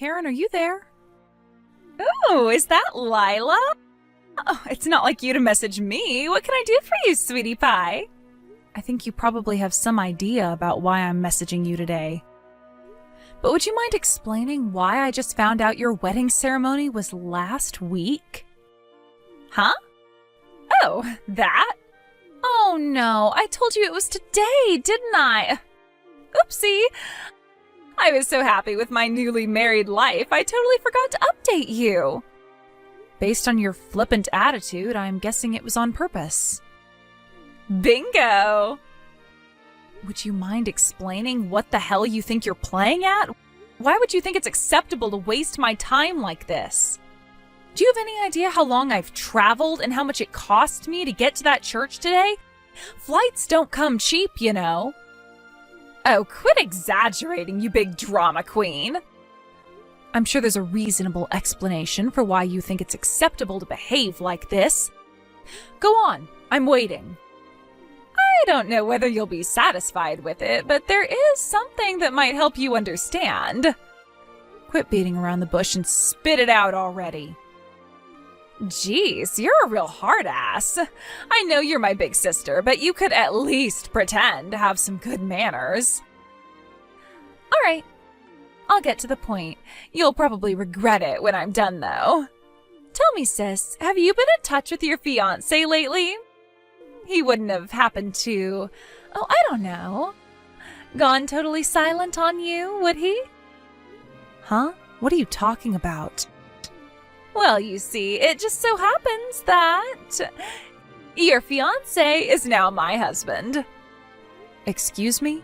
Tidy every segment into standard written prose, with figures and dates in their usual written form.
Karen, are you there? Oh, is that Lila? Oh, it's not like you to message me. What can I do for you, sweetie pie? I think you probably have some idea about why I'm messaging you today. But would you mind explaining why I just found out your wedding ceremony was last week? Huh? Oh, that? Oh no, I told you it was today, didn't I? Oopsie. I was so happy with my newly married life, I totally forgot to update you. Based on your flippant attitude, I'm guessing it was on purpose. Bingo! Would you mind explaining what the hell you think you're playing at? Why would you think it's acceptable to waste my time like this? Do you have any idea how long I've traveled and how much it cost me to get to that church today? Flights don't come cheap, you know. Oh, quit exaggerating, you big drama queen. I'm sure there's a reasonable explanation for why you think it's acceptable to behave like this. Go on, I'm waiting. I don't know whether you'll be satisfied with it, but there is something that might help you understand. Quit beating around the bush and spit it out already. Jeez, you're a real hard ass. I know you're my big sister, but you could at least pretend to have some good manners. All right, I'll get to the point. You'll probably regret it when I'm done, though. Tell me, sis, have you been in touch with your fiancé lately? He wouldn't have happened to, oh, I don't know, gone totally silent on you, would he? Huh? What are you talking about? Well, you see, it just so happens that your fiancé is now my husband. Excuse me?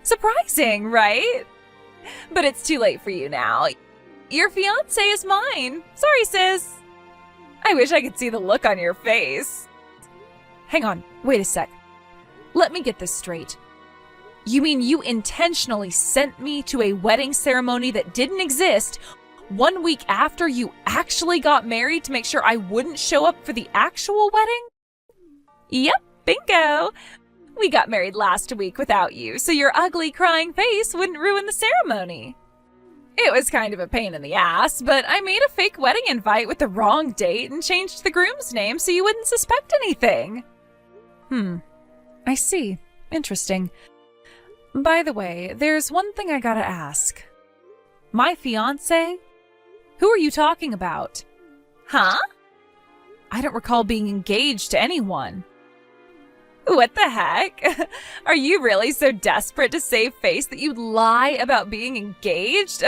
Surprising, right? But it's too late for you now. Your fiancé is mine. Sorry, sis. I wish I could see the look on your face. Hang on, wait a sec. Let me get this straight. You mean you intentionally sent me to a wedding ceremony that didn't exist 1 week after you actually got married to make sure I wouldn't show up for the actual wedding? Yep, bingo. We got married last week without you, so your ugly crying face wouldn't ruin the ceremony. It was kind of a pain in the ass, but I made a fake wedding invite with the wrong date and changed the groom's name so you wouldn't suspect anything. I see. Interesting. By the way, there's one thing I gotta ask. My fiancé? Who are you talking about? Huh? I don't recall being engaged to anyone. What the heck? Are you really so desperate to save face that you'd lie about being engaged?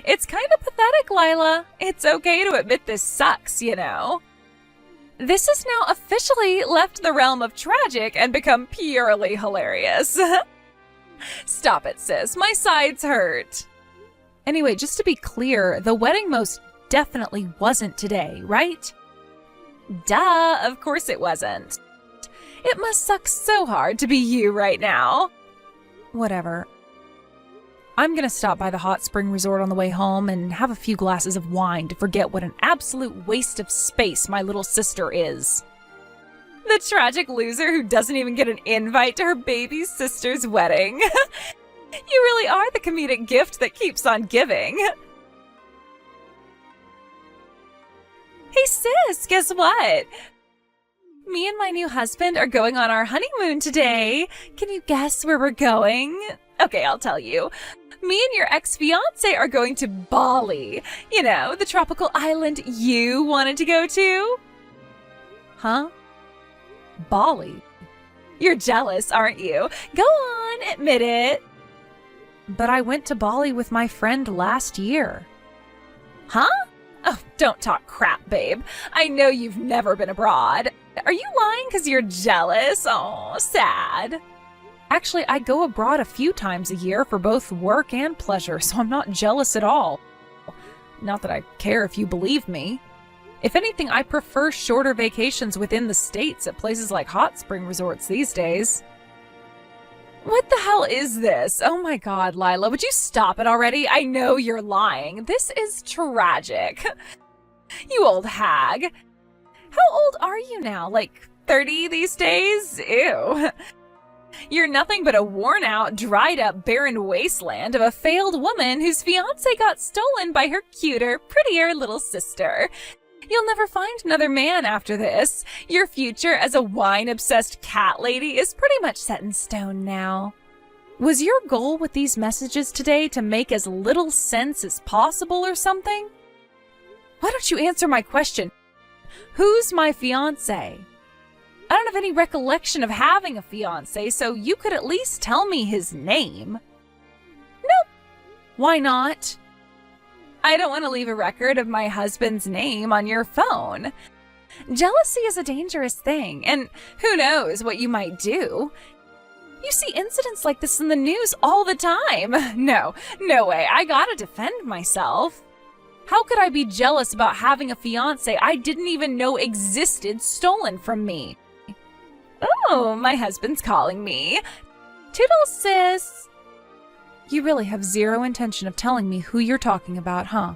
It's kind of pathetic, Lila. It's okay to admit this sucks, you know. This has now officially left the realm of tragic and become purely hilarious. Stop it, sis. My sides hurt. Anyway, just to be clear, the wedding most definitely wasn't today, right? Duh, of course it wasn't. It must suck so hard to be you right now. Whatever. I'm gonna stop by the hot spring resort on the way home and have a few glasses of wine to forget what an absolute waste of space my little sister is. The tragic loser who doesn't even get an invite to her baby sister's wedding. You really are the comedic gift that keeps on giving. Hey sis, guess what? Me and my new husband are going on our honeymoon today. Can you guess where we're going? Okay, I'll tell you. Me and your ex-fiancé are going to Bali. You know, the tropical island you wanted to go to. Huh? Bali? You're jealous, aren't you? Go on, admit it. But I went to Bali with my friend last year. Huh? Oh, don't talk crap, babe. I know you've never been abroad. Are you lying because you're jealous? Oh, sad. Actually, I go abroad a few times a year for both work and pleasure, so I'm not jealous at all. Not that I care if you believe me. If anything, I prefer shorter vacations within the States at places like hot spring resorts these days. What the hell is this? Oh my god, Lila, would you stop it already? I know you're lying. This is tragic. You old hag. How old are you now? Like 30 these days? Ew. You're nothing but a worn-out, dried-up, barren wasteland of a failed woman whose fiancé got stolen by her cuter, prettier little sister. You'll never find another man after this. Your future as a wine-obsessed cat lady is pretty much set in stone now. Was your goal with these messages today to make as little sense as possible or something? Why don't you answer my question? Who's my fiancé? I don't have any recollection of having a fiancé, so you could at least tell me his name. Nope. Why not? I don't want to leave a record of my husband's name on your phone. Jealousy is a dangerous thing, and who knows what you might do. You see incidents like this in the news all the time. No way. I gotta defend myself. How could I be jealous about having a fiancé I didn't even know existed stolen from me? Oh, my husband's calling me. Toodles, sis. You really have zero intention of telling me who you're talking about, huh?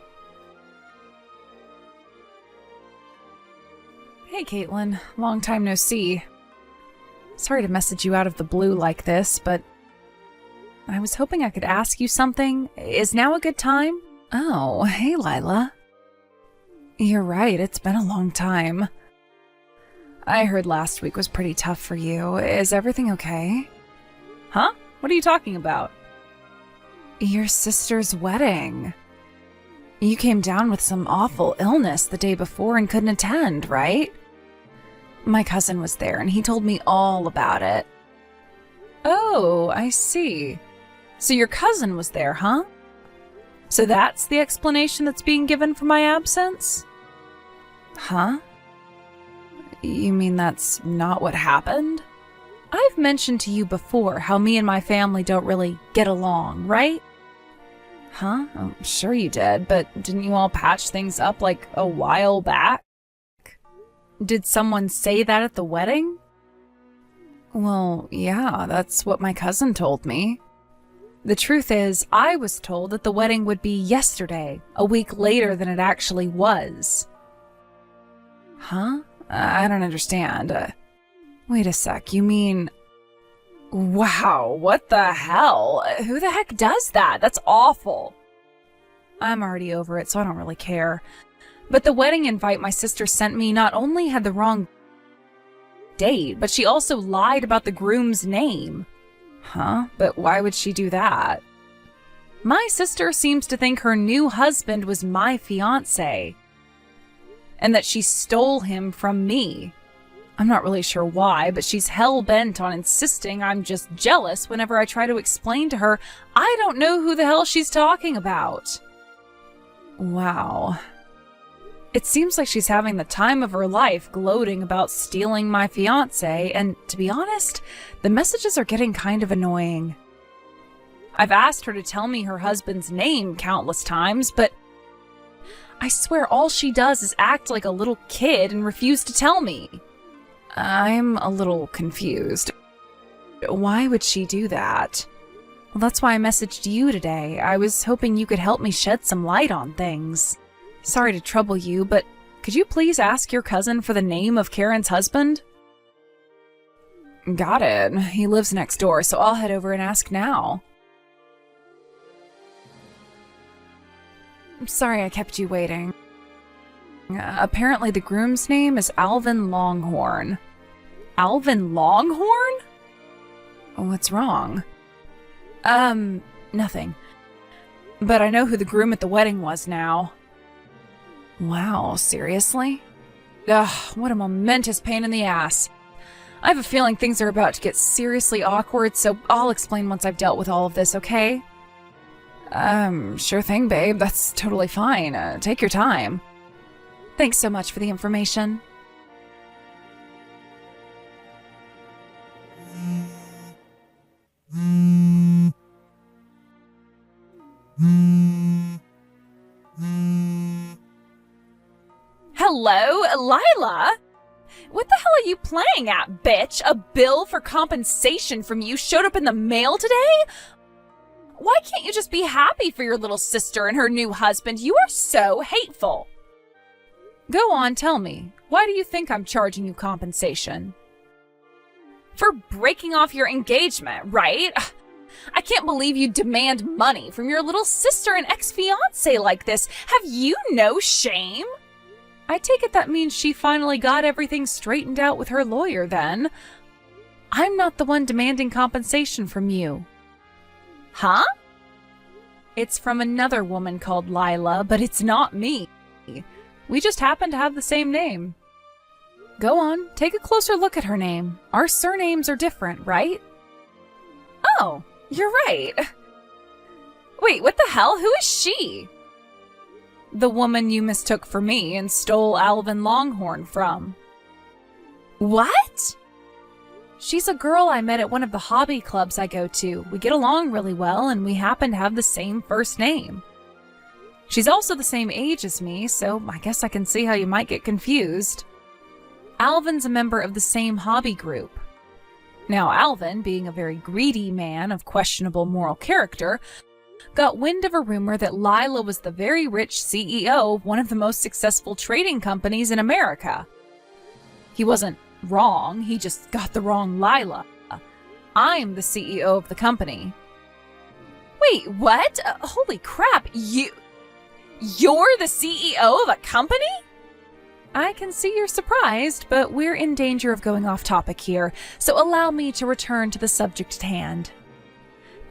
Hey, Caitlin. Long time no see. Sorry to message you out of the blue like this, but I was hoping I could ask you something. Is now a good time? Oh, hey, Lila. You're right, it's been a long time. I heard last week was pretty tough for you. Is everything okay? Huh? What are you talking about? Your sister's wedding. You came down with some awful illness the day before and couldn't attend, right? My cousin was there and he told me all about it. Oh, I see. So your cousin was there, huh? So that's the explanation that's being given for my absence? Huh? You mean that's not what happened? I've mentioned to you before how me and my family don't really get along, right? Huh? I'm sure you did, but didn't you all patch things up like a while back? Did someone say that at the wedding? Well, yeah, that's what my cousin told me. The truth is, I was told that the wedding would be yesterday, a week later than it actually was. Huh? I don't understand. Wait a sec, you mean... Wow, what the hell? Who the heck does that? That's awful. I'm already over it, so I don't really care. But the wedding invite my sister sent me not only had the wrong date, but she also lied about the groom's name. Huh? But why would she do that? My sister seems to think her new husband was my fiancé, and that she stole him from me. I'm not really sure why, but she's hell-bent on insisting I'm just jealous whenever I try to explain to her I don't know who the hell she's talking about. Wow. It seems like she's having the time of her life gloating about stealing my fiancé, and to be honest, the messages are getting kind of annoying. I've asked her to tell me her husband's name countless times, but I swear all she does is act like a little kid and refuse to tell me. I'm a little confused. Why would she do that? Well, that's why I messaged you today. I was hoping you could help me shed some light on things. Sorry to trouble you, but could you please ask your cousin for the name of Karen's husband? Got it. He lives next door, so I'll head over and ask now. I'm sorry I kept you waiting. Apparently the groom's name is Alvin Longhorn. Alvin Longhorn? What's wrong? Nothing. But I know who the groom at the wedding was now. Wow, seriously? Ugh, what a momentous pain in the ass. I have a feeling things are about to get seriously awkward, so I'll explain once I've dealt with all of this, okay? Sure thing, babe. That's totally fine. Take your time. Thanks so much for the information. Hello, Lila? What the hell are you playing at, bitch? A bill for compensation from you showed up in the mail today? Why can't you just be happy for your little sister and her new husband? You are so hateful. Go on, tell me. Why do you think I'm charging you compensation? For breaking off your engagement, right? I can't believe you demand money from your little sister and ex-fiancé like this. Have you no shame? I take it that means she finally got everything straightened out with her lawyer then. I'm not the one demanding compensation from you. Huh? It's from another woman called Lila, but it's not me. We just happen to have the same name. Go on, take a closer look at her name. Our surnames are different, right? Oh, you're right. Wait, what the hell? Who is she? The woman you mistook for me and stole Alvin Longhorn from. What? She's a girl I met at one of the hobby clubs I go to. We get along really well, and we happen to have the same first name. She's also the same age as me, so I guess I can see how you might get confused. Alvin's a member of the same hobby group. Now, Alvin, being a very greedy man of questionable moral character, got wind of a rumor that Lila was the very rich CEO of one of the most successful trading companies in America. He wasn't wrong, he just got the wrong Lila. I'm the CEO of the company. Wait, what? Holy crap, you're the CEO of a company? I can see you're surprised, but we're in danger of going off topic here, so allow me to return to the subject at hand.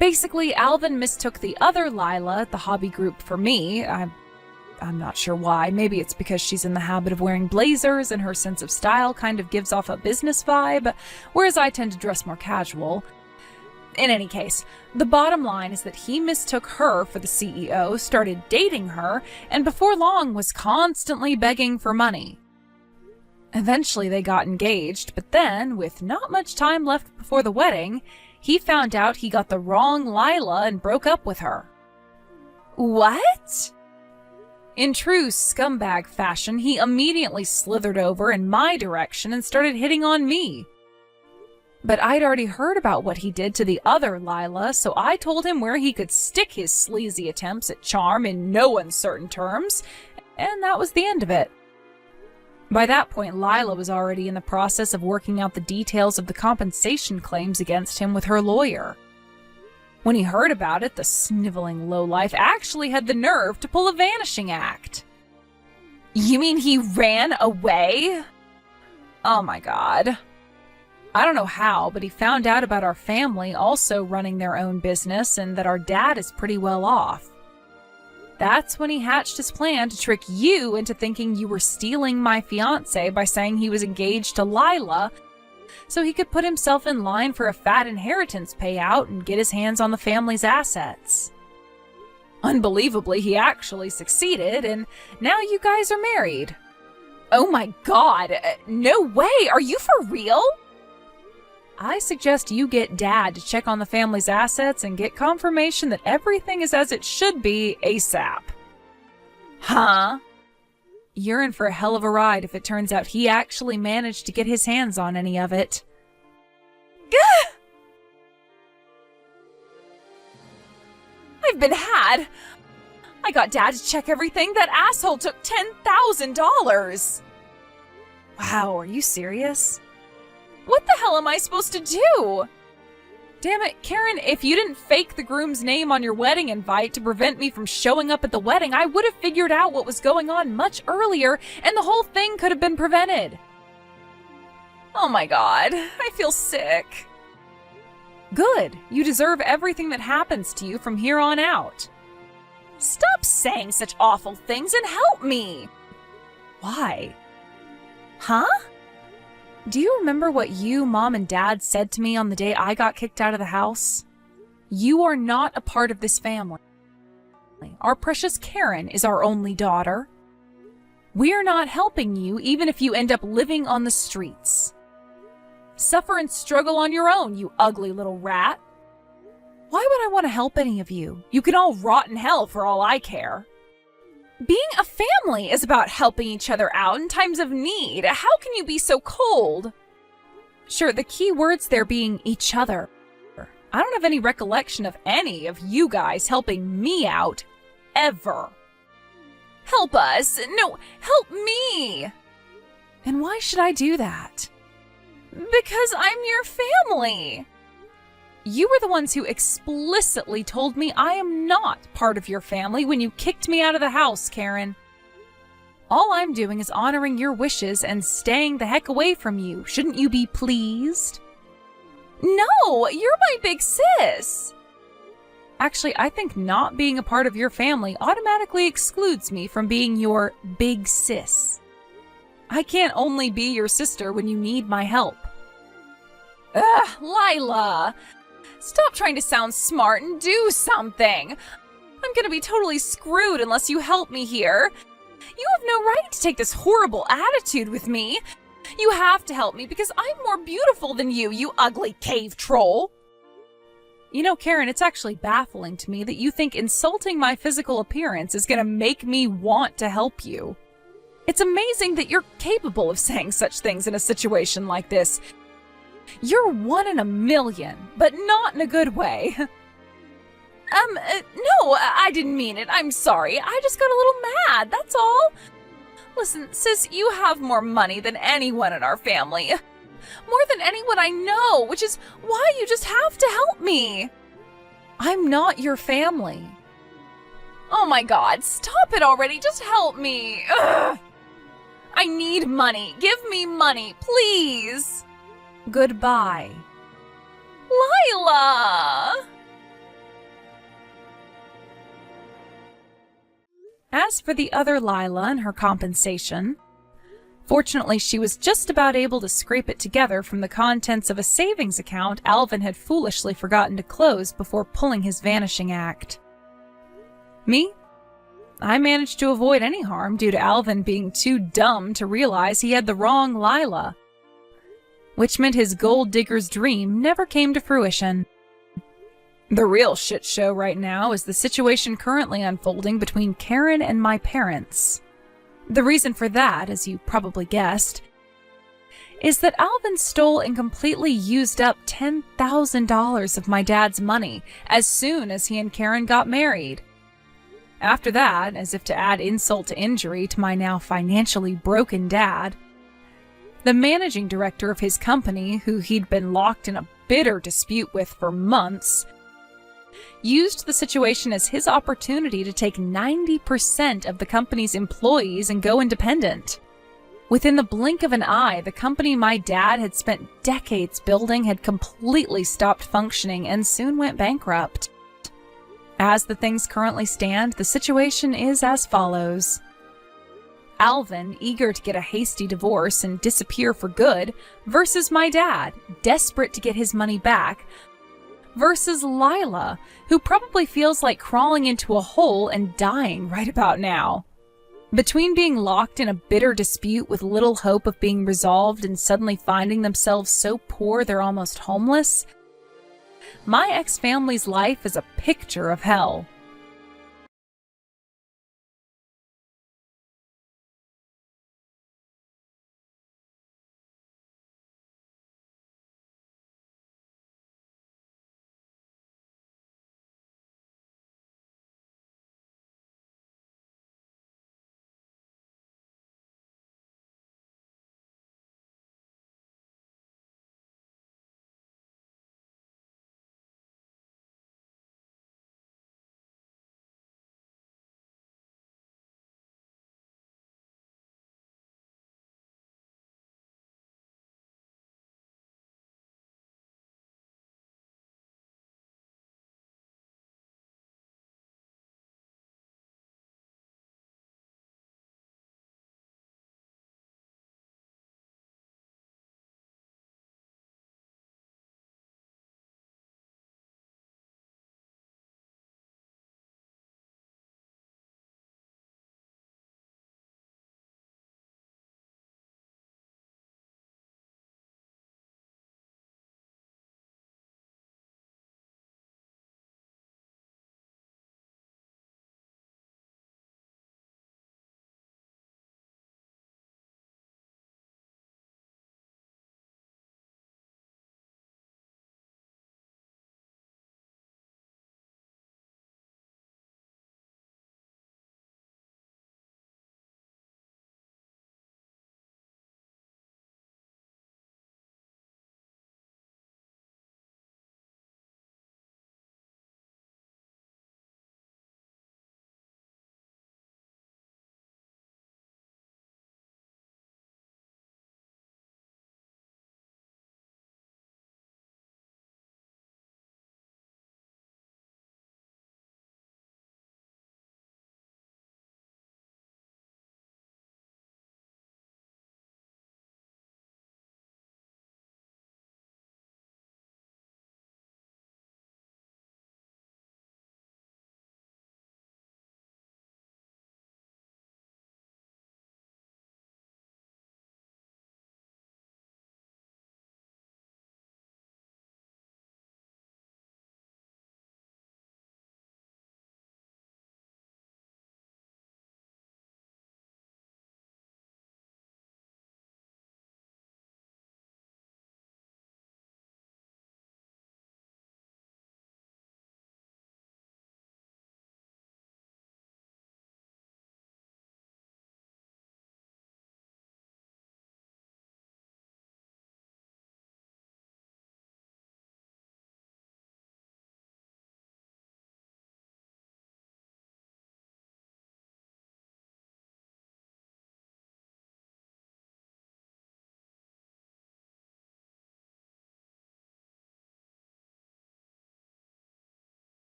Basically, Alvin mistook the other Lila at the hobby group for me. I'm not sure why. Maybe it's because she's in the habit of wearing blazers and her sense of style kind of gives off a business vibe, whereas I tend to dress more casual. In any case, the bottom line is that he mistook her for the CEO, started dating her, and before long was constantly begging for money. Eventually they got engaged, but then, with not much time left before the wedding, he found out he got the wrong Lila and broke up with her. What? In true scumbag fashion, he immediately slithered over in my direction and started hitting on me. But I'd already heard about what he did to the other Lila, so I told him where he could stick his sleazy attempts at charm in no uncertain terms, and that was the end of it. By that point, Lila was already in the process of working out the details of the compensation claims against him with her lawyer. When he heard about it, the sniveling lowlife actually had the nerve to pull a vanishing act. You mean he ran away? Oh my god. I don't know how, but he found out about our family also running their own business and that our dad is pretty well off. That's when he hatched his plan to trick you into thinking you were stealing my fiancé by saying he was engaged to Lila, so he could put himself in line for a fat inheritance payout and get his hands on the family's assets. Unbelievably, he actually succeeded, and now you guys are married. Oh my god, no way, are you for real? I suggest you get Dad to check on the family's assets and get confirmation that everything is as it should be ASAP. Huh? You're in for a hell of a ride if it turns out he actually managed to get his hands on any of it. Gah! I've been had! I got Dad to check everything. That asshole took $10,000! Wow, are you serious? What the hell am I supposed to do? Damn it, Karen, if you didn't fake the groom's name on your wedding invite to prevent me from showing up at the wedding, I would have figured out what was going on much earlier, and the whole thing could have been prevented. Oh my god, I feel sick. Good, you deserve everything that happens to you from here on out. Stop saying such awful things and help me! Why? Huh? Do you remember what you, Mom, and Dad said to me on the day I got kicked out of the house? You are not a part of this family. Our precious Karen is our only daughter. We're not helping you even if you end up living on the streets. Suffer and struggle on your own, you ugly little rat. Why would I want to help any of you? You can all rot in hell for all I care. Being a family is about helping each other out in times of need. How can you be so cold? Sure, the key words there being each other. I don't have any recollection of any of you guys helping me out, ever. Help us! No, help me! And why should I do that? Because I'm your family. You were the ones who explicitly told me I am not part of your family when you kicked me out of the house, Karen. All I'm doing is honoring your wishes and staying the heck away from you. Shouldn't you be pleased? No, you're my big sis. Actually, I think not being a part of your family automatically excludes me from being your big sis. I can't only be your sister when you need my help. Ugh, Lila! Stop trying to sound smart and do something! I'm gonna be totally screwed unless you help me here. You have no right to take this horrible attitude with me. You have to help me because I'm more beautiful than you ugly cave troll. You know, Karen, it's actually baffling to me that you think insulting my physical appearance is gonna make me want to help you. It's amazing that you're capable of saying such things in a situation like this. You're 1 in a million, but not in a good way. No, I didn't mean it. I'm sorry. I just got a little mad, that's all. Listen, sis, you have more money than anyone in our family. More than anyone I know, which is why you just have to help me. I'm not your family. Oh my God, stop it already. Just help me. Ugh. I need money. Give me money, please. Goodbye. Lila! As for the other Lila and her compensation, fortunately she was just about able to scrape it together from the contents of a savings account Alvin had foolishly forgotten to close before pulling his vanishing act. Me? I managed to avoid any harm due to Alvin being too dumb to realize he had the wrong Lila, which meant his gold digger's dream never came to fruition. The real shit show right now is the situation currently unfolding between Karen and my parents. The reason for that, as you probably guessed, is that Alvin stole and completely used up $10,000 of my dad's money as soon as he and Karen got married. After that, as if to add insult to injury to my now financially broken dad, the managing director of his company, who he'd been locked in a bitter dispute with for months, used the situation as his opportunity to take 90% of the company's employees and go independent. Within the blink of an eye, the company my dad had spent decades building had completely stopped functioning and soon went bankrupt. As the things currently stand, the situation is as follows. Alvin, eager to get a hasty divorce and disappear for good, versus my dad, desperate to get his money back, versus Lila, who probably feels like crawling into a hole and dying right about now. Between being locked in a bitter dispute with little hope of being resolved and suddenly finding themselves so poor they're almost homeless, my ex-family's life is a picture of hell.